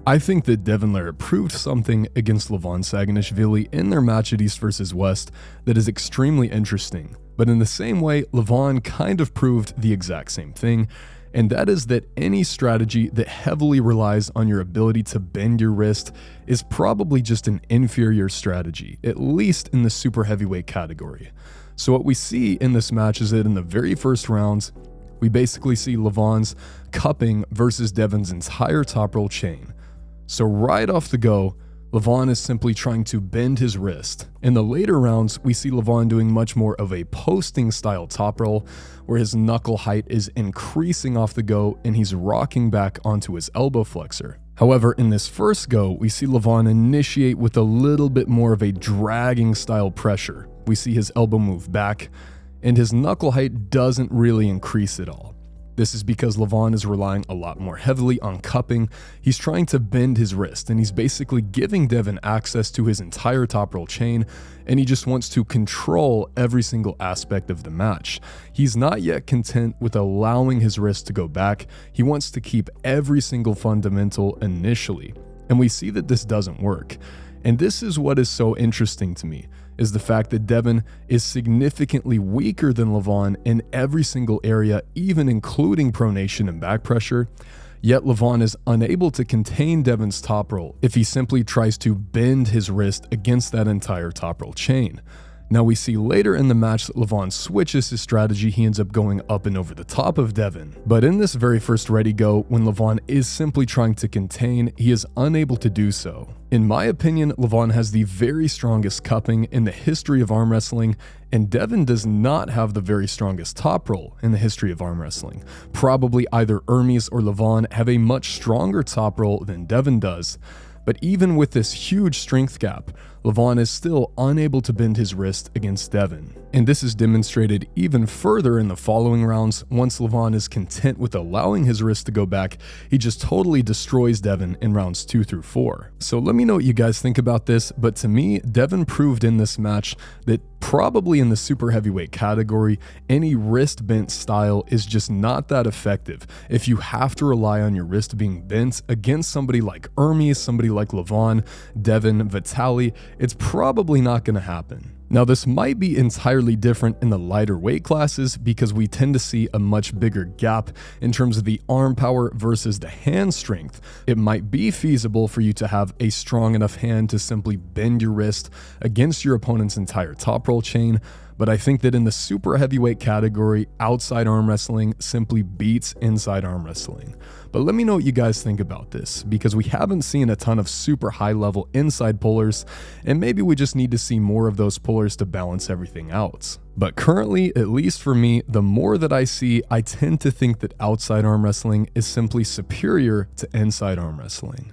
I think that Devon Larratt proved something against Levon Saginashvili in their match at East vs West that is extremely interesting. But in the same way, Levon kind of proved the exact same thing, and that is that any strategy that heavily relies on your ability to bend your wrist is probably just an inferior strategy, at least in the super heavyweight category. So what we see in this match is that in the very first rounds, we basically see Levon's cupping versus Devon's entire top roll chain. So right off the go, Levon is simply trying to bend his wrist. In the later rounds, we see Levon doing much more of a posting style top roll, where his knuckle height is increasing off the go and he's rocking back onto his elbow flexor. However, in this first go, we see Levon initiate with a little bit more of a dragging style pressure. We see his elbow move back, and his knuckle height doesn't really increase at all. This is because Levon is relying a lot more heavily on cupping. He's trying to bend his wrist, and he's basically giving Devon access to his entire top roll chain, and he just wants to control every single aspect of the match. He's not yet content with allowing his wrist to go back. He wants to keep every single fundamental initially, and we see that this doesn't work. And this is what is so interesting to me, is the fact that Devon is significantly weaker than Levon in every single area, even including pronation and back pressure, yet Levon is unable to contain Devon's top roll if he simply tries to bend his wrist against that entire top roll chain. Now we see later in the match that Levon switches his strategy. He ends up going up and over the top of Devon. But in this very first ready go, when Levon is simply trying to contain, he is unable to do so. In my opinion, Levon has the very strongest cupping in the history of arm wrestling, and Devon does not have the very strongest top roll in the history of arm wrestling. Probably either Hermes or Levon have a much stronger top roll than Devon does. But even with this huge strength gap, Levon is still unable to bend his wrist against Devon. And this is demonstrated even further in the following rounds. Once Levon is content with allowing his wrist to go back, he just totally destroys Devon in rounds 2 through 4. So let me know what you guys think about this, but to me, Devon proved in this match that probably in the super heavyweight category, any wrist bent style is just not that effective. If you have to rely on your wrist being bent against somebody like Hermes, somebody like Levon, Devon, Vitaly, it's probably not going to happen. Now, this might be entirely different in the lighter weight classes because we tend to see a much bigger gap in terms of the arm power versus the hand strength. It might be feasible for you to have a strong enough hand to simply bend your wrist against your opponent's entire top roll chain, but I think that in the super heavyweight category, outside arm wrestling simply beats inside arm wrestling. But let me know what you guys think about this, because we haven't seen a ton of super high level inside pullers, and maybe we just need to see more of those pullers to balance everything out. But currently, at least for me, the more that I see, I tend to think that outside arm wrestling is simply superior to inside arm wrestling.